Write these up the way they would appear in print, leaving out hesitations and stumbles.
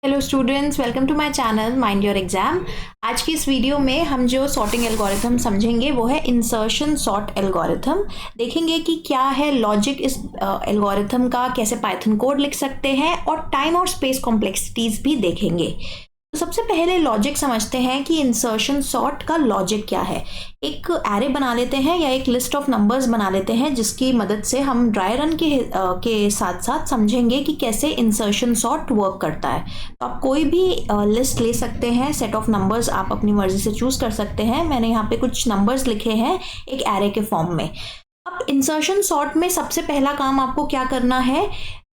Hello students, welcome to my channel mind your exam. आज की इस वीडियो में हम जो सॉर्टिंग एल्गोरिथम समझेंगे वो है इंसर्शन सॉर्ट एल्गोरिथम। देखेंगे कि क्या है लॉजिक इस एल्गोरिथम का, कैसे पाइथन कोड लिख सकते हैं और टाइम और स्पेस कॉम्प्लेक्सिटीज भी देखेंगे। तो सबसे पहले लॉजिक समझते हैं कि इंसर्शन सॉर्ट का लॉजिक क्या है। एक एरे बना लेते हैं या एक लिस्ट ऑफ नंबर्स बना लेते हैं जिसकी मदद से हम ड्राई रन के साथ साथ समझेंगे कि कैसे इंसर्शन सॉर्ट वर्क करता है। तो आप कोई भी लिस्ट ले सकते हैं, सेट ऑफ नंबर्स आप अपनी मर्जी से चूज कर सकते हैं। मैंने यहाँ पे कुछ नंबर्स लिखे हैं एक एरे के फॉर्म में। अब इंसर्शन सॉर्ट में सबसे पहला काम आपको क्या करना है,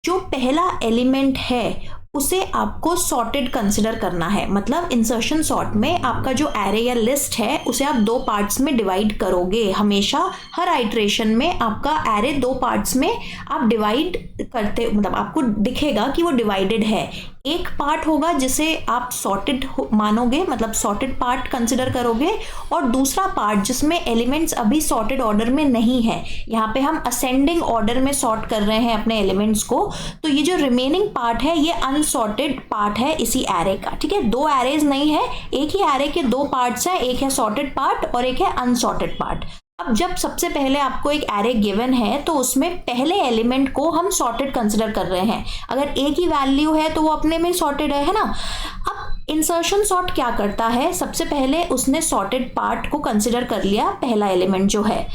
जो पहला एलिमेंट है उसे आपको सॉर्टेड कंसिडर करना है। मतलब इंसर्शन सॉर्ट में आपका जो एरे या लिस्ट है उसे आप दो पार्ट्स में डिवाइड करोगे। हमेशा हर आइट्रेशन में आपका एरे दो पार्ट्स में आप डिवाइड करते, मतलब आपको दिखेगा कि वो डिवाइडेड है। एक पार्ट होगा जिसे आप सॉर्टेड मानोगे, मतलब सॉर्टेड पार्ट कंसिडर करोगे, और दूसरा पार्ट जिसमें एलिमेंट्स अभी सॉर्टेड ऑर्डर में नहीं है। यहाँ पे हम असेंडिंग ऑर्डर में सॉर्ट कर रहे हैं अपने एलिमेंट्स को। तो ये जो रिमेनिंग पार्ट है ये अनसॉर्टेड पार्ट है इसी एरे का। ठीक है, दो एरेज नहीं है, एक ही एरे के दो पार्ट्स हैं, एक है सॉर्टेड पार्ट और एक है अनसॉर्टेड पार्ट। अब जब सबसे पहले आपको एक एरे गिवन है तो उसमें पहले एलिमेंट को हम सॉर्टेड कंसिडर कर रहे हैं। अगर एक ही वैल्यू है तो वो अपने में सॉर्टेड है ना। अब इंसर्शन सॉर्ट क्या करता है, सबसे पहले उसने सॉर्टेड पार्ट को कंसिडर कर लिया, पहला एलिमेंट जो है।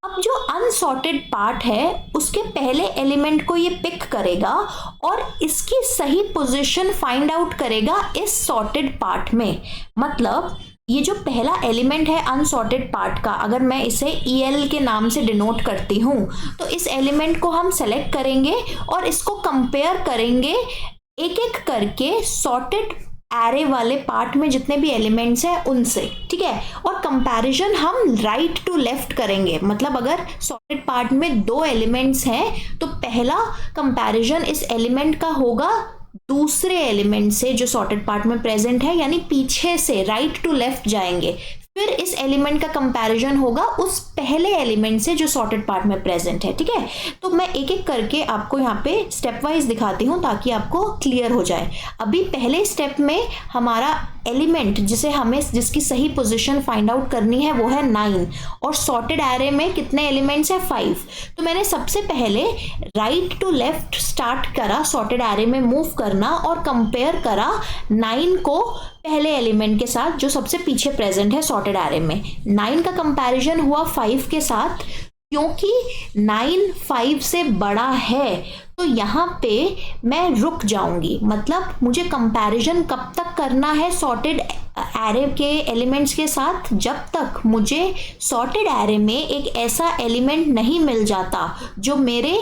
अब जो अनसॉर्टेड पार्ट है उसके पहले एलिमेंट को ये पिक करेगा और इसकी सही पोजीशन फाइंड आउट करेगा इस सॉर्टेड पार्ट में। मतलब ये जो पहला एलिमेंट है अनसॉर्टेड पार्ट का, अगर मैं इसे EL के नाम से डिनोट करती हूँ तो इस एलिमेंट को हम सेलेक्ट करेंगे और इसको कंपेयर करेंगे एक एक करके सॉर्टेड एरे वाले पार्ट में जितने भी एलिमेंट्स हैं उनसे। ठीक है, और कंपैरिजन हम राइट टू लेफ्ट करेंगे। मतलब अगर सॉर्टेड पार्ट में दो एलिमेंट्स हैं तो पहला कंपैरिजन इस एलिमेंट का होगा दूसरे एलिमेंट से जो सॉर्टेड पार्ट में प्रेजेंट है, यानी पीछे से राइट टू लेफ्ट जाएंगे। फिर इस एलिमेंट का कंपैरिजन होगा उस पहले एलिमेंट से जो सॉर्टेड पार्ट में प्रेजेंट है। ठीक है, तो मैं एक एक करके आपको यहाँ पे स्टेप वाइज दिखाती हूँ ताकि आपको क्लियर हो जाए। अभी पहले स्टेप में हमारा एलिमेंट जिसकी सही पोजीशन फाइंड आउट करनी है वो है 9 और सॉर्टेड एरे में कितने एलिमेंट्स है 5। तो मैंने सबसे पहले राइट टू लेफ्ट स्टार्ट करा, सॉर्टेड एरे में मूव करना और कंपेयर करा 9 को पहले एलिमेंट के साथ जो सबसे पीछे प्रेजेंट है सॉर्टेड एरे में। 9 का कंपैरिजन हुआ 5 के साथ। क्योंकि 9 5 से बड़ा है तो यहाँ पे मैं रुक जाऊंगी। मतलब मुझे कंपैरिजन कब तक करना है सॉर्टेड एरे के एलिमेंट्स के साथ, जब तक मुझे सॉर्टेड एरे में एक ऐसा एलिमेंट नहीं मिल जाता जो मेरे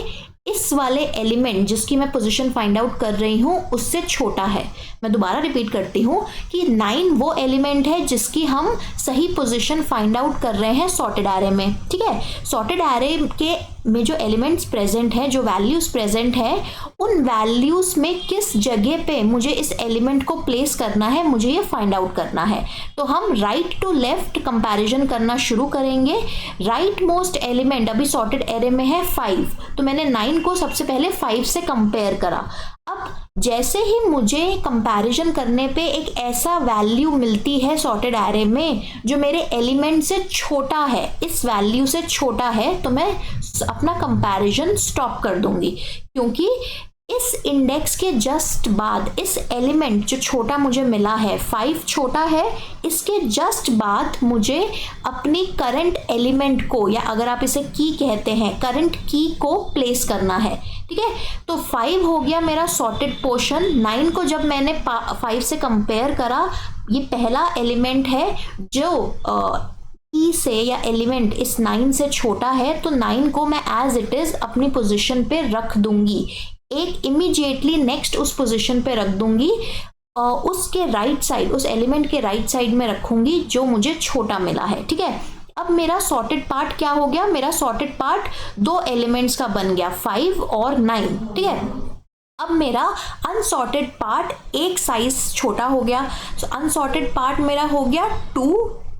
इस वाले एलिमेंट जिसकी मैं पोजीशन फाइंड आउट कर रही हूं उससे छोटा है। मैं दोबारा रिपीट करती हूं कि 9 वो एलिमेंट है जिसकी हम सही पोजीशन फाइंड आउट कर रहे हैं सॉर्टेड एरे में। ठीक है, सॉर्टेड एरे के में जो एलिमेंट्स प्रेजेंट है, जो वैल्यूज प्रेजेंट है, उन वैल्यूज में किस जगह पे मुझे इस एलिमेंट को प्लेस करना है, मुझे ये फाइंड आउट करना है। तो हम राइट टू लेफ्ट कंपैरिजन करना शुरू करेंगे। राइट मोस्ट एलिमेंट अभी सॉर्टेड एरे में है 5, तो मैंने 9 को सबसे पहले 5 से कंपेयर करा। अब जैसे ही मुझे कंपैरिजन करने पे एक ऐसा वैल्यू मिलती है सॉर्टेड एरे में जो मेरे एलिमेंट से छोटा है, इस वैल्यू से छोटा है, तो मैं अपना कंपैरिजन स्टॉप कर दूंगी। क्योंकि इस इंडेक्स के जस्ट बाद इस एलिमेंट जो छोटा मुझे मिला है 5 छोटा है, इसके जस्ट बाद मुझे अपनी करंट एलिमेंट को, या अगर आप इसे की कहते हैं, करंट की को प्लेस करना है। ठीक है, तो 5 हो गया मेरा सॉर्टेड पोर्शन। 9 को जब मैंने 5 से कंपेयर करा, ये पहला एलिमेंट है जो की से या एलिमेंट इस 9 से छोटा है, तो 9 को मैं एज इट इज अपनी पोजीशन पे रख दूंगी। एक इमीडिएटली नेक्स्ट उस पोजीशन पे रख दूंगी, उसके राइट साइड, उस एलिमेंट के राइट साइड में रखूंगी जो मुझे छोटा मिला है। ठीक है, अब मेरा सॉर्टेड पार्ट क्या हो गया, मेरा सॉर्टेड पार्ट दो एलिमेंट्स का बन गया 5 और 9। ठीक है, अब मेरा अनसॉर्टेड पार्ट एक साइज छोटा हो गया। सो अनसॉर्टेड पार्ट मेरा हो गया 2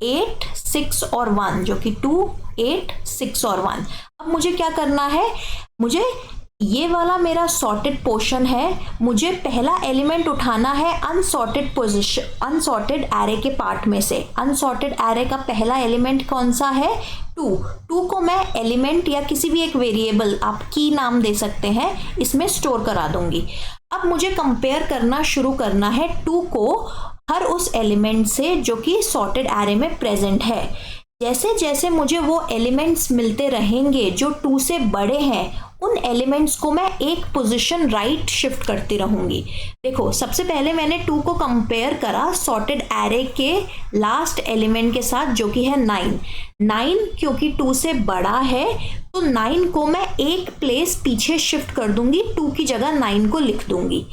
8 6 और 1, जो कि 2 8 6 और 1। अब मुझे क्या करना है, मुझे ये वाला मेरा सॉर्टेड पोर्शन है, मुझे पहला एलिमेंट उठाना है अनसॉर्टेड पोजीशन, अनसॉर्टेड एरे के पार्ट में से। अनसॉर्टेड एरे का पहला एलिमेंट कौन सा है? 2 को मैं एलिमेंट या किसी भी एक वेरिएबल, आप की नाम दे सकते हैं, इसमें स्टोर करा दूंगी। अब मुझे कंपेयर करना शुरू करना है 2 को हर उस एलिमेंट से जो कि सॉर्टेड एरे में प्रेजेंट है। जैसे जैसे मुझे वो एलिमेंट्स मिलते रहेंगे जो 2 से बड़े हैं, उन एलिमेंट्स को मैं एक पोजीशन राइट शिफ्ट करती रहूंगी। देखो, सबसे पहले मैंने 2 को कंपेयर करा सॉर्टेड एरे के लास्ट एलिमेंट के साथ जो कि है 9 क्योंकि 2 से बड़ा है तो 9 को मैं एक प्लेस पीछे शिफ्ट कर दूंगी, 2 की जगह 9 को लिख दूंगी।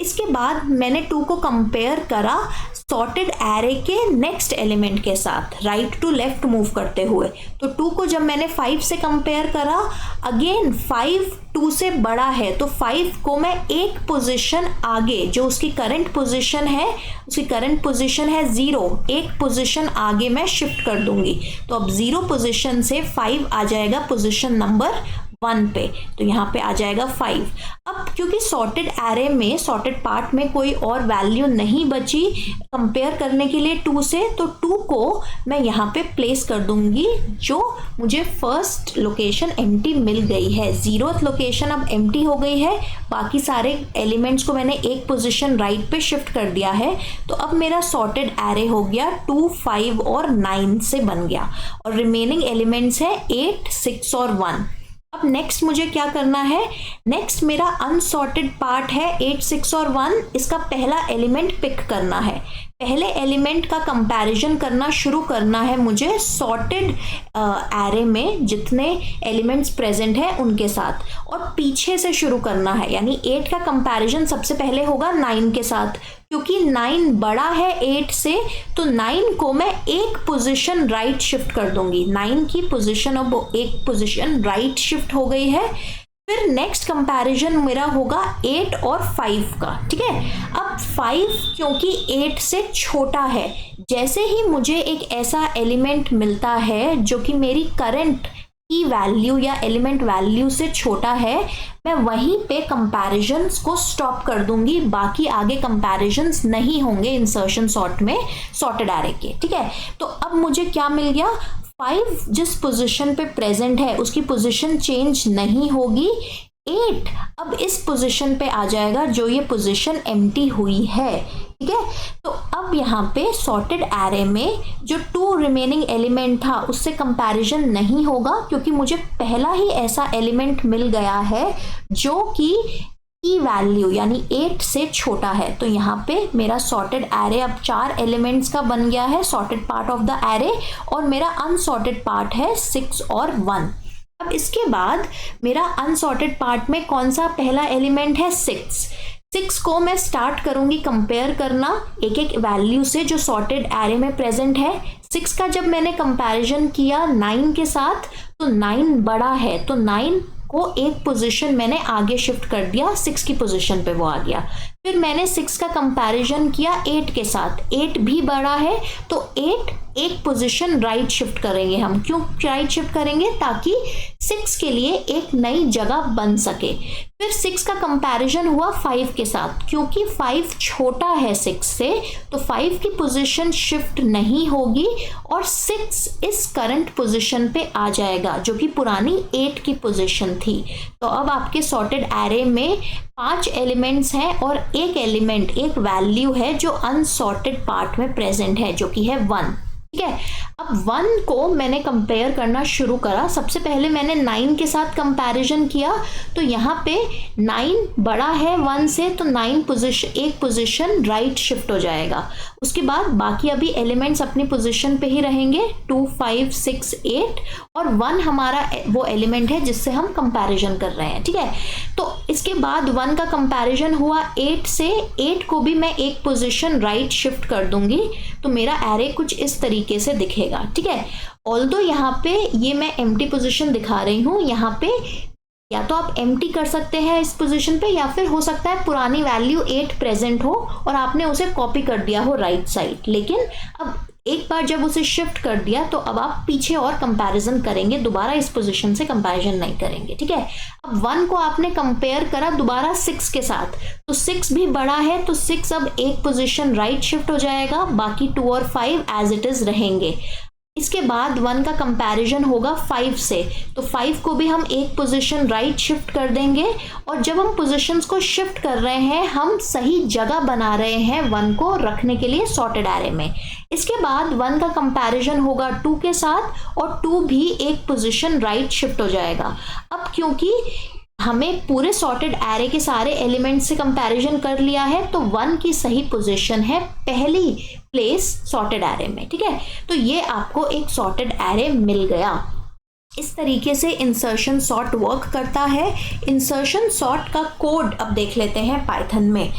इसके बाद मैंने 2 को कंपेयर करा सॉर्टेड एरे के नेक्स्ट एलिमेंट के साथ, राइट टू लेफ्ट मूव करते हुए। तो 2 को जब मैंने 5 से कंपेयर करा, अगेन 5 2 से बड़ा है तो 5 को मैं एक पोजीशन आगे, जो उसकी करंट पोजीशन है, उसकी करंट पोजीशन है 0, एक पोजीशन आगे मैं शिफ्ट कर दूंगी। तो अब 0 पोजीशन से 5 आ जाएगा पोजीशन नंबर 1 पे, तो यहाँ पे आ जाएगा 5। अब क्योंकि सॉर्टेड एरे में, सॉर्टेड पार्ट में कोई और वैल्यू नहीं बची कंपेयर करने के लिए 2 से, तो 2 को मैं यहाँ पे प्लेस कर दूंगी जो मुझे फर्स्ट लोकेशन एम्प्टी मिल गई है। 0th लोकेशन अब एम्प्टी हो गई है, बाकी सारे एलिमेंट्स को मैंने एक पोजीशन राइट पे शिफ्ट कर दिया है। तो अब मेरा सॉर्टेड एरे हो गया 2, 5 और 9 से बन गया, और रिमेनिंग एलिमेंट्स है 8, 6 और 1। अब नेक्स्ट मुझे क्या करना है? नेक्स्ट मेरा अनसॉर्टेड पार्ट है 8, 6 और 1, इसका पहला एलिमेंट पिक करना है। पहले एलिमेंट का कंपैरिजन करना शुरू करना है मुझे सॉर्टेड एरे में जितने एलिमेंट्स प्रेजेंट हैं उनके साथ, और पीछे से शुरू करना है। यानी 8 का कंपैरिजन सबसे पहले होगा 9 के साथ, क्योंकि 9 बड़ा है 8 से, तो 9 को मैं एक पोजीशन राइट शिफ्ट कर दूंगी। 9 की पोजीशन अब एक पोजीशन राइट शिफ्ट हो गई है। फिर नेक्स्ट कंपैरिजन मेरा होगा 8 और 5 का, ठीक है। अब 5 क्योंकि 8 से छोटा है, जैसे ही मुझे एक ऐसा एलिमेंट मिलता है जो कि मेरी करंट की वैल्यू या एलिमेंट वैल्यू से छोटा है, मैं वहीं पे कंपैरिजन्स को स्टॉप कर दूंगी। बाकी आगे कंपैरिजन्स नहीं होंगे इंसर्शन सॉर्ट में सॉर्टेड एरे के, ठीक है। तो अब मुझे क्या मिल गया? 5 जिस पोजीशन पे प्रेजेंट है उसकी पोजीशन चेंज नहीं होगी। 8 अब इस पोजीशन पे आ जाएगा जो ये पोजीशन एम्प्टी हुई है, ठीक है। तो अब यहाँ पे सॉर्टेड एरे में जो 2 रिमेनिंग एलिमेंट था उससे कंपैरिजन नहीं होगा, क्योंकि मुझे पहला ही ऐसा एलिमेंट मिल गया है जो कि की वैल्यू यानी 8 से छोटा है। तो यहाँ पे मेरा सॉर्टेड एरे अब 4 एलिमेंट्स का बन गया है, sorted part of the array, और मेरा अनसॉर्टेड पार्ट है 6 और 1। अब इसके बाद मेरा अनसॉर्टेड पार्ट में कौन सा पहला एलिमेंट है? 6 को मैं स्टार्ट करूंगी कंपेयर करना एक एक वैल्यू से जो सॉर्टेड एरे में प्रेजेंट है। 6 का जब मैंने कंपैरिजन किया 9 के साथ, तो 9 बड़ा है, तो 9 को एक पोजीशन मैंने आगे शिफ्ट कर दिया, 6 की पोजीशन पे वो आ गया। फिर मैंने 6 का कंपैरिजन किया 8 के साथ, 8 भी बड़ा है, तो 8 एक पोजीशन राइट शिफ्ट करेंगे हम। क्यों राइट शिफ्ट करेंगे? ताकि 6 के लिए एक नई जगह बन सके। फिर 6 का कंपैरिजन हुआ 5 के साथ, क्योंकि 5 छोटा है 6 से, तो 5 की पोजीशन शिफ्ट नहीं होगी और 6 इस करंट पोजीशन पे आ जाएगा जो कि पुरानी 8 की पोजीशन थी। तो अब आपके सॉर्टेड एरे में 5 एलिमेंट्स हैं और एक एलिमेंट, एक वैल्यू है जो अनसॉर्टेड पार्ट में प्रेजेंट है जो कि है 1, ठीक है। अब 1 को मैंने कंपेयर करना शुरू करा। सबसे पहले मैंने 9 के साथ कंपैरिजन किया, तो यहाँ पे 9 बड़ा है 1 से, तो 9 पोजीशन एक पोजीशन राइट शिफ्ट हो जाएगा। उसके बाद बाकी अभी एलिमेंट्स अपनी पोजीशन पे ही रहेंगे, 2, 5, 6, 8, और 1 हमारा वो एलिमेंट है जिससे हम कंपैरिजन कर रहे हैं, ठीक है। तो इसके बाद 1 का कंपैरिजन हुआ 8 से, 8 को भी मैं एक पोजीशन राइट शिफ्ट कर दूंगी, तो मेरा एरे कुछ इस तरीके से दिखेगा, ठीक है। ऑल्दो यहाँ पे ये मैं एम्प्टी पोजीशन दिखा रही हूँ, यहाँ पे या तो आप एम्प्टी कर सकते हैं इस पोजीशन पे, या फिर हो सकता है पुरानी वैल्यू 8 प्रेजेंट हो और आपने उसे कॉपी कर दिया हो राइट साइड। लेकिन अब एक बार जब उसे शिफ्ट कर दिया तो अब आप पीछे और कंपैरिजन करेंगे, दोबारा इस पोजीशन से कंपैरिजन नहीं करेंगे, ठीक है। अब 1 को आपने कंपेयर करा दोबारा 6 के साथ, तो 6 भी बड़ा है तो 6 अब एक पोजीशन राइट शिफ्ट हो जाएगा, बाकी 2 और 5 एज इट इज रहेंगे। इसके बाद 1 का कंपैरिजन होगा 5 से, तो 5 को भी हम एक पोजीशन राइट शिफ्ट कर देंगे, और जब हम पोजीशंस को शिफ्ट कर रहे हैं हम सही जगह बना रहे हैं 1 को रखने के लिए सॉर्टेड एरे में। इसके बाद 1 का कंपैरिजन होगा 2 के साथ, और 2 भी एक पोजीशन राइट शिफ्ट हो जाएगा। अब क्योंकि हमें पूरे सॉर्टेड एरे के सारे एलिमेंट से कंपैरिजन कर लिया है, तो 1 की सही पोजीशन है पहली प्लेस सॉर्टेड एरे में, ठीक है। तो ये आपको एक सॉर्टेड एरे मिल गया। इस तरीके से इंसर्शन सॉर्ट वर्क करता है। इंसर्शन सॉर्ट का कोड अब देख लेते हैं पाइथन में।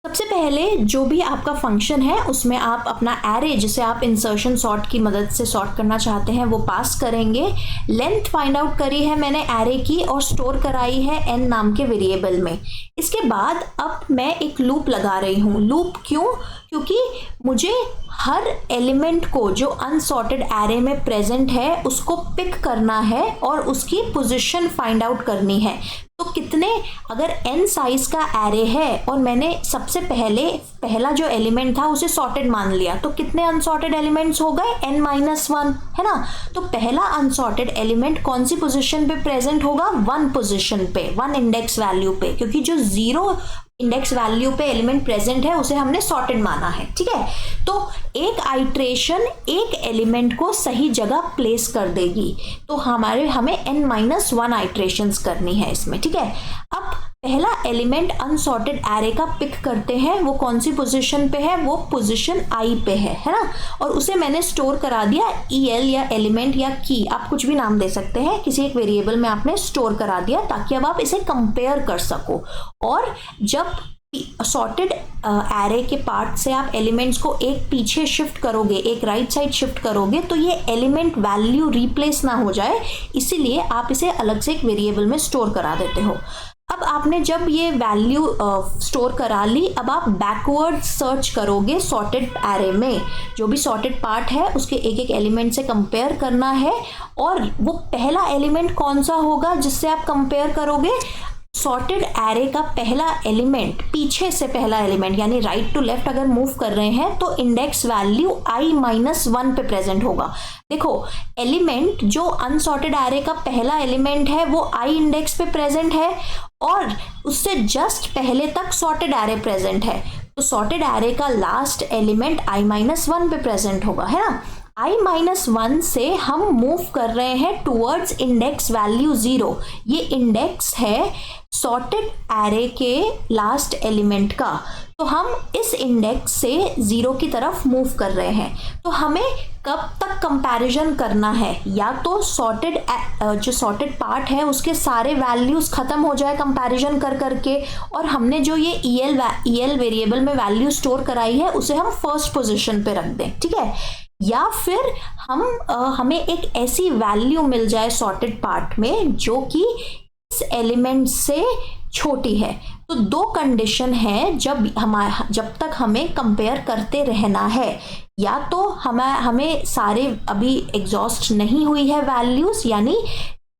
सबसे पहले जो भी आपका फंक्शन है उसमें आप अपना एरे, जिसे आप इंसर्शन सॉर्ट की मदद से सॉर्ट करना चाहते हैं, वो पास करेंगे। लेंथ फाइंड आउट करी है मैंने एरे की और स्टोर कराई है n नाम के वेरिएबल में। इसके बाद अब मैं एक लूप लगा रही हूँ। लूप क्यों? क्योंकि मुझे हर एलिमेंट को जो अनसॉर्टेड एरे में प्रेजेंट है उसको पिक करना है और उसकी पोजीशन फाइंड आउट करनी है। तो कितने, अगर n साइज का एरे है और मैंने सबसे पहला जो एलिमेंट था उसे सॉर्टेड मान लिया, तो कितने अनसॉर्टेड एलिमेंट्स हो गए? n-1, है ना। तो पहला अनसॉर्टेड एलिमेंट कौन सी पोजीशन पे प्रेजेंट होगा? 1 पोजीशन पे, 1 इंडेक्स वैल्यू पे, क्योंकि जो 0 इंडेक्स वैल्यू पे एलिमेंट प्रेजेंट है उसे हमने सॉर्टेड माना है, ठीक है। तो एक आइट्रेशन एक एलिमेंट को सही जगह प्लेस कर देगी, तो हमें n-1 आइट्रेशंस करनी है इसमें, ठीक है। अब पहला एलिमेंट अनसॉर्टेड एरे का पिक करते हैं, वो कौन सी पोजीशन पे है? वो पोजीशन i पे है ना। और उसे मैंने स्टोर करा दिया el या एलिमेंट या की, आप कुछ भी नाम दे सकते हैं, किसी एक वेरिएबल में आपने स्टोर करा दिया ताकि अब आप इसे कंपेयर कर सको। और जब सॉर्टेड एरे के पार्ट से आप एलिमेंट्स को एक पीछे शिफ्ट करोगे, एक राइट साइड शिफ्ट करोगे, तो ये एलिमेंट वैल्यू रिप्लेस ना हो जाए, इसीलिए आप इसे अलग से एक वेरिएबल में स्टोर करा देते हो। अब आपने जब ये वैल्यू स्टोर करा ली, अब आप बैकवर्ड सर्च करोगे सॉर्टेड एरे में। जो भी सॉर्टेड पार्ट है उसके एक एक एलिमेंट से कंपेयर करना है, और वो पहला एलिमेंट कौन सा होगा जिससे आप कंपेयर करोगे? सॉर्टेड एरे का पहला एलिमेंट, पीछे से पहला एलिमेंट, यानी राइट टू लेफ्ट अगर मूव कर रहे हैं तो इंडेक्स वैल्यू i-1 पे प्रेजेंट होगा। देखो, एलिमेंट जो अनसॉर्टेड एरे का पहला एलिमेंट है वो i इंडेक्स पे प्रेजेंट है, और उससे जस्ट पहले तक सॉर्टेड एरे प्रेजेंट है, तो सॉर्टेड एरे का लास्ट एलिमेंट i-1 पे प्रेजेंट होगा, है ना। i-1 से हम मूव कर रहे हैं टूवर्ड्स इंडेक्स वैल्यू 0। ये इंडेक्स है सॉर्टेड एरे के लास्ट एलिमेंट का, तो हम इस इंडेक्स से 0 की तरफ मूव कर रहे हैं। तो हमें कब तक कंपैरिजन करना है? या तो जो सॉर्टेड पार्ट है उसके सारे वैल्यूज खत्म हो जाए कंपैरिजन कर करके, और हमने जो ये el वेरिएबल में वैल्यू स्टोर कराई है उसे हम फर्स्ट पोजीशन पे रख दें, ठीक है। या फिर हमें एक ऐसी वैल्यू मिल जाए सॉर्टेड पार्ट में जो कि इस एलिमेंट से छोटी है। तो दो कंडीशन है जब तक हमें कंपेयर करते रहना है। या तो हमें सारे अभी एग्जॉस्ट नहीं हुई है वैल्यूज, यानी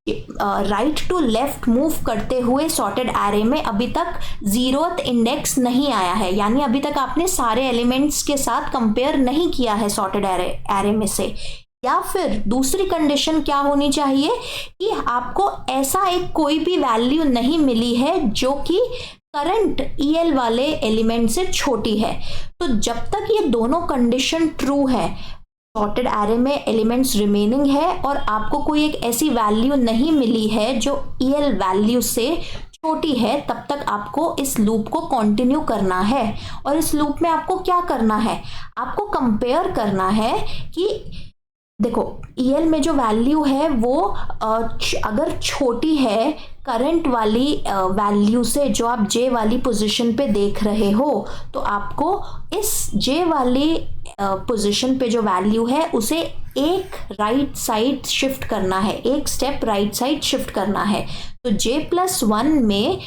राइट टू लेफ्ट मूव करते हुए सॉर्टेड एरे में अभी तक 0th इंडेक्स नहीं आया है, यानी अभी तक आपने सारे एलिमेंट्स के साथ कंपेयर नहीं किया है सॉर्टेड एरे में से। या फिर दूसरी कंडीशन क्या होनी चाहिए कि आपको ऐसा एक कोई भी वैल्यू नहीं मिली है जो कि करंट EL वाले एलिमेंट से छोटी है। तो जब तक ये दोनों कंडीशन ट्रू है, सॉर्टेड एरे में एलिमेंट्स रिमेनिंग है और आपको कोई एक ऐसी वैल्यू नहीं मिली है जो EL वैल्यू से छोटी है, तब तक आपको इस लूप को कंटिन्यू करना है। और इस लूप में आपको क्या करना है? आपको कंपेयर करना है कि देखो EL में जो वैल्यू है वो अगर छोटी है करंट वाली वैल्यू से, जो आप J वाली पोजीशन पे देख रहे हो, तो आपको इस J वाली पोजीशन पे जो वैल्यू है उसे एक राइट साइड शिफ्ट करना है, एक स्टेप राइट साइड शिफ्ट करना है। तो J+1 में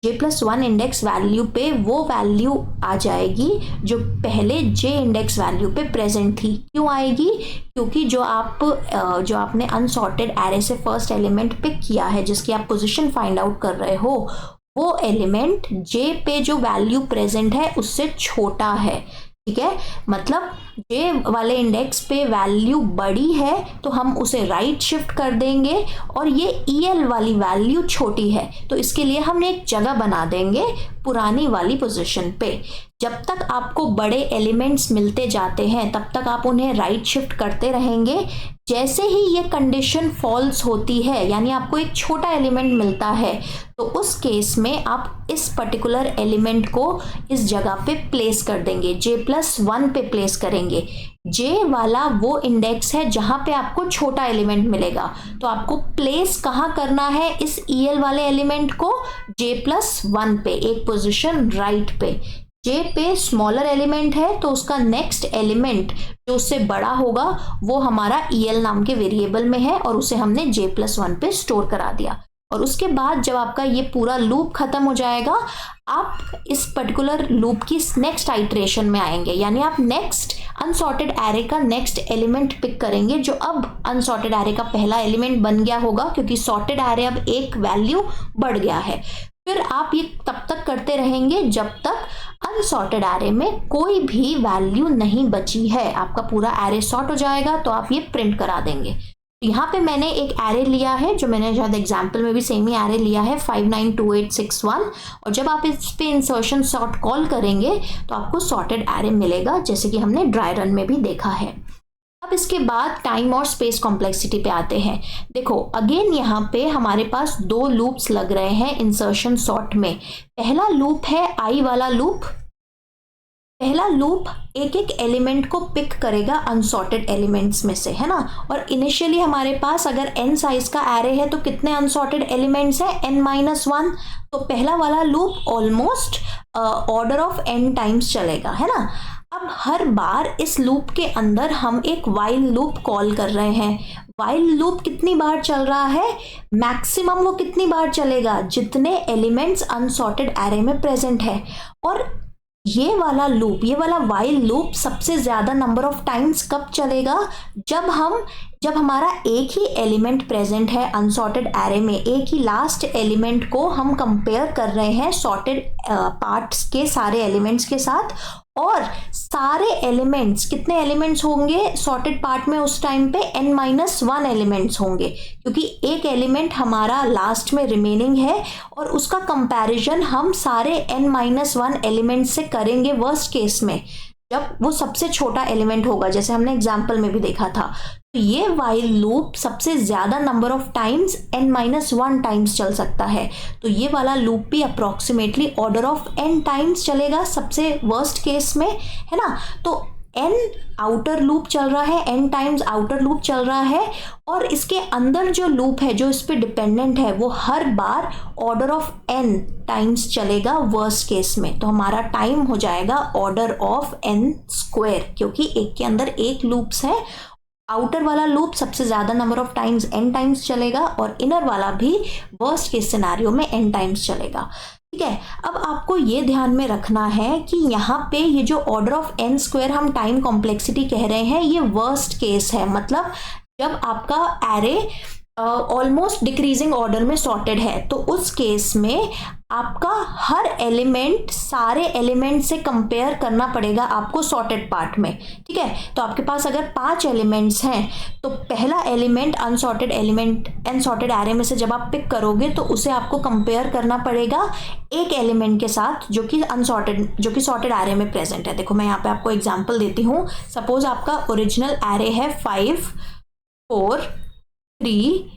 J+1 इंडेक्स वैल्यू पे वो वैल्यू आ जाएगी जो पहले J इंडेक्स वैल्यू पे प्रेजेंट थी। क्यों आएगी? क्योंकि जो आपने अनसॉर्टेड एरे से फर्स्ट एलिमेंट पिक किया है, जिसकी आप पोजीशन फाइंड आउट कर रहे हो, वो एलिमेंट J पे जो वैल्यू प्रेजेंट है उससे छोटा है। ठीक है, मतलब J वाले इंडेक्स पे वैल्यू बड़ी है तो हम उसे राइट शिफ्ट कर देंगे, और ये EL वाली वैल्यू छोटी है तो इसके लिए हम एक जगह बना देंगे पुरानी वाली पोजीशन पे। जब तक आपको बड़े एलिमेंट्स मिलते जाते हैं तब तक आप उन्हें राइट शिफ्ट करते रहेंगे। जैसे ही ये कंडीशन फॉल्स होती है, यानी आपको एक छोटा एलिमेंट मिलता है, तो उस केस में आप इस पर्टिकुलर एलिमेंट को इस जगह पे प्लेस कर देंगे, J+1 पे प्लेस करेंगे। J वाला वो इंडेक्स है जहां पे आपको छोटा एलिमेंट मिलेगा, तो आपको प्लेस कहाँ करना है इस EL वाले एलिमेंट को? J+1 पे, एक पोजीशन राइट पे। J पे स्मॉलर एलिमेंट है तो उसका नेक्स्ट एलिमेंट जो उससे बड़ा होगा वो हमारा EL नाम के वेरिएबल में है, और उसे हमने J+1 पे स्टोर करा दिया। और उसके बाद जब आपका ये पूरा लूप खत्म हो जाएगा, आप इस पर्टिकुलर लूप की नेक्स्ट आइट्रेशन में आएंगे, यानी आप नेक्स्ट अनसॉर्टेड एरे का नेक्स्ट एलिमेंट पिक करेंगे, जो अब अनसॉर्टेड एरे का पहला एलिमेंट बन गया होगा, क्योंकि सॉर्टेड एरे अब एक वैल्यू बढ़ गया है। फिर आप ये तब तक करते रहेंगे जब तक अनसॉर्टेड एरे में कोई भी वैल्यू नहीं बची है। आपका पूरा एरे सॉर्ट हो जाएगा तो आप ये प्रिंट करा देंगे। यहाँ पे मैंने एक एरे लिया है, जो मैंने शायद एग्जाम्पल में भी सेम ही एरे लिया है, 592861, और जब आप इस पे इंसर्शन सॉर्ट कॉल करेंगे तो आपको सॉर्टेड एरे मिलेगा, जैसे कि हमने ड्राई रन में भी देखा है। अब इसके बाद टाइम और स्पेस कॉम्प्लेक्सिटी पे आते हैं। देखो अगेन यहाँ पे हमारे पास दो लूप्स लग रहे हैं इंसर्शन सॉर्ट में। पहला लूप है आई वाला लूप। पहला लूप एक एक एलिमेंट को पिक करेगा अनसॉर्टेड एलिमेंट्स में से, है ना। और इनिशियली हमारे पास अगर n साइज का एरे है तो कितने अनसॉर्टेड एलिमेंट्स हैं? n-1। तो पहला वाला loop almost order of n times चलेगा, है ना। अब हर बार इस लूप के अंदर हम एक वाइल लूप कॉल कर रहे हैं। वाइल लूप कितनी बार चल रहा है? मैक्सिमम वो कितनी बार चलेगा? जितने एलिमेंट्स अनसॉर्टेड एरे में प्रेजेंट है। और ये वाला लूप, ये वाला वाइल लूप सबसे ज्यादा नंबर ऑफ टाइम्स कब चलेगा? जब हमारा एक ही एलिमेंट प्रेजेंट है अनसॉर्टेड एरे में, एक ही लास्ट एलिमेंट को हम कंपेयर कर रहे हैं सॉर्टेड पार्ट्स के सारे एलिमेंट्स के साथ, और सारे एलिमेंट्स, कितने एलिमेंट्स होंगे सॉर्टेड पार्ट में उस टाइम पे? n-1 एलिमेंट्स होंगे, क्योंकि एक एलिमेंट हमारा लास्ट में रिमेनिंग है, और उसका कंपैरिजन हम सारे n-1 एलिमेंट से करेंगे वर्स्ट केस में, जब वो सबसे छोटा एलिमेंट होगा, जैसे हमने एग्जाम्पल में भी देखा था। तो ये वाइल लूप सबसे ज्यादा number of times n-1 times चल सकता है। तो ये वाला लूप भी approximately order of n times चलेगा सबसे वर्स्ट केस में, है ना। तो n आउटर लूप चल रहा है, n टाइम्स आउटर लूप चल रहा है, और इसके अंदर जो लूप है जो इस पे डिपेंडेंट है वो हर बार ऑर्डर ऑफ n टाइम्स चलेगा वर्स्ट केस में। तो हमारा टाइम हो जाएगा ऑर्डर ऑफ n², क्योंकि एक के अंदर एक लूप्स है। आउटर वाला लूप सबसे ज्यादा number of times n times चलेगा, और इनर वाला भी वर्स्ट केस सिनेरियो में n टाइम्स चलेगा। ठीक है, अब आपको ये ध्यान में रखना है कि यहाँ पे ये जो ऑर्डर ऑफ n² हम टाइम कॉम्प्लेक्सिटी कह रहे हैं, ये वर्स्ट केस है। मतलब जब आपका एरे ऑलमोस्ट डिक्रीजिंग ऑर्डर में सॉर्टेड है, तो उस केस में आपका हर एलिमेंट सारे एलिमेंट से कंपेयर करना पड़ेगा आपको सॉर्टेड पार्ट में। ठीक है, तो आपके पास अगर 5 एलिमेंट्स हैं तो पहला एलिमेंट अनसॉर्टेड एरे में से जब आप पिक करोगे तो उसे आपको कंपेयर करना पड़ेगा एक एलिमेंट के साथ जो कि सॉर्टेड एरे में प्रेजेंट है। देखो मैं यहाँ पे आपको एग्जांपल देती हूँ। सपोज आपका ओरिजिनल एरे है 5, 4, 3,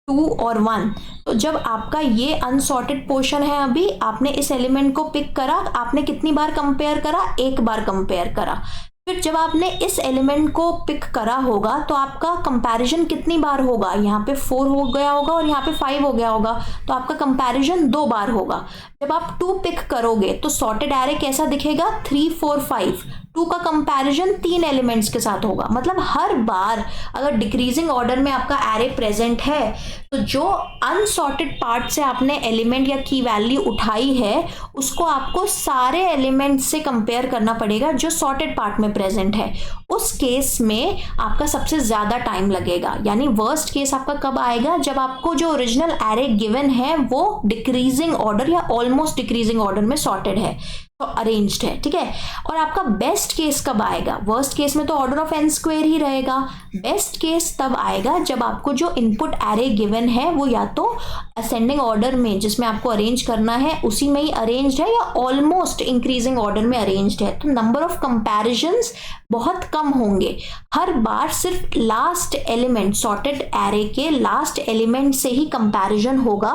2 और 1। तो जब आपका ये अनसॉर्टेड पोर्शन है, अभी आपने इस एलिमेंट को पिक करा, आपने कितनी बार कंपेयर करा? एक बार कंपेयर करा। फिर जब आपने इस एलिमेंट को पिक करा होगा तो आपका कंपैरिजन कितनी बार होगा? यहाँ पे 4 हो गया होगा और यहाँ पे 5 हो गया होगा, तो आपका कंपैरिजन 2 बार होगा। जब आप 2 पिक करोगे तो सॉर्टेड एरे कैसा दिखेगा? 3, 4, 5। 2 का कंपैरिजन 3 एलिमेंट्स के साथ होगा। मतलब हर बार अगर डिक्रीजिंग ऑर्डर में आपका एरे प्रेजेंट है तो जो अनसॉर्टेड पार्ट से आपने एलिमेंट या की वैल्यू उठाई है उसको आपको सारे एलिमेंट से कंपेयर करना पड़ेगा जो सॉर्टेड पार्ट में प्रेजेंट है। उस केस में आपका सबसे ज्यादा टाइम लगेगा। यानी वर्स्ट केस आपका कब आएगा, जब आपको जो ओरिजिनल एरे गिवन है वो डिक्रीजिंग ऑर्डर या ऑलमोस्ट डिक्रीजिंग ऑर्डर में सॉर्टेड है, तो अरेंज्ड है, ठीक है। और आपका बेस्ट केस कब आएगा, वर्स्ट केस में तो ऑर्डर ऑफ n स्क्वायर ही रहेगा। बेस्ट केस तब आएगा जब आपको जो इनपुट एरे गिवन है वो या तो असेंडिंग ऑर्डर में जिसमें आपको अरेंज करना है उसी में ही अरेंज्ड है या ऑलमोस्ट इंक्रीजिंग ऑर्डर में अरेंज्ड है। तो नंबर ऑफ कंपैरिजंस बहुत कम होंगे। हर बार सिर्फ लास्ट एलिमेंट, सॉर्टेड एरे के लास्ट एलिमेंट से ही कंपैरिजन होगा।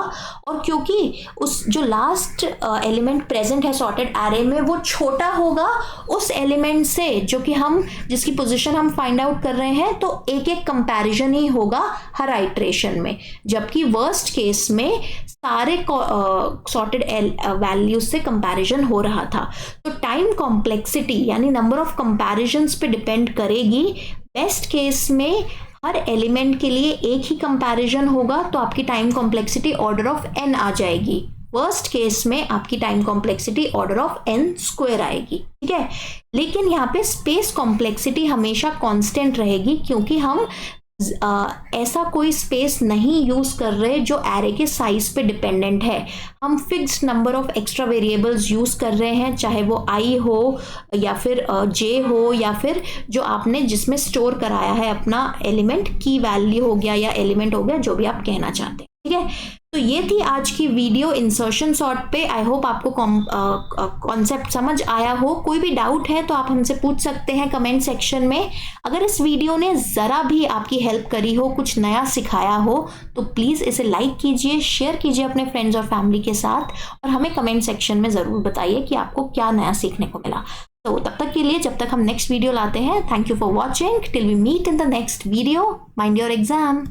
और क्योंकि उस जो लास्ट एलिमेंट प्रेजेंट है सॉर्टेड एरे में वो छोटा होगा उस एलिमेंट से जो कि हम जिसकी पोजीशन हम फाइंड आउट कर रहे हैं, तो एक एक कंपैरिजन ही होगा हर आइट्रेशन में। जबकि वर्स्ट केस में सारे सॉर्टेड वैल्यूज से कंपैरिजन हो रहा था। तो टाइम कॉम्प्लेक्सिटी यानी नंबर ऑफ कंपैरिजंस पे डिपेंड करेगी। बेस्ट केस में हर एलिमेंट के लिए एक ही कंपैरिजन होगा तो आपकी time complexity order of n आ जाएगी। वर्स्ट केस में आपकी time complexity order of n square आएगी, ठीक है। लेकिन यहाँ पे स्पेस कॉम्प्लेक्सिटी हमेशा कांस्टेंट रहेगी क्योंकि हम ऐसा कोई स्पेस नहीं यूज कर रहे जो एरे के साइज पे डिपेंडेंट है। हम fixed number of extra variables use कर रहे हैं, चाहे वो i हो या फिर j हो या फिर जो आपने जिसमें स्टोर कराया है अपना एलिमेंट, की वैल्यू हो गया या एलिमेंट हो गया, जो भी आप कहना चाहते हैं, ठीक है। तो ये थी आज की वीडियो इंसर्शन सॉर्ट पे। आई होप आपको कॉन्सेप्ट समझ आया हो। कोई भी डाउट है तो आप हमसे पूछ सकते हैं कमेंट सेक्शन में। अगर इस वीडियो ने ज़रा भी आपकी हेल्प करी हो, कुछ नया सिखाया हो, तो प्लीज़ इसे लाइक कीजिए, शेयर कीजिए अपने फ्रेंड्स और फैमिली के साथ और हमें कमेंट सेक्शन में ज़रूर बताइए कि आपको क्या नया सीखने को मिला। तो तब तक के लिए, जब तक हम नेक्स्ट वीडियो लाते हैं, thank you for watching. Till we meet in the next video, mind your exam.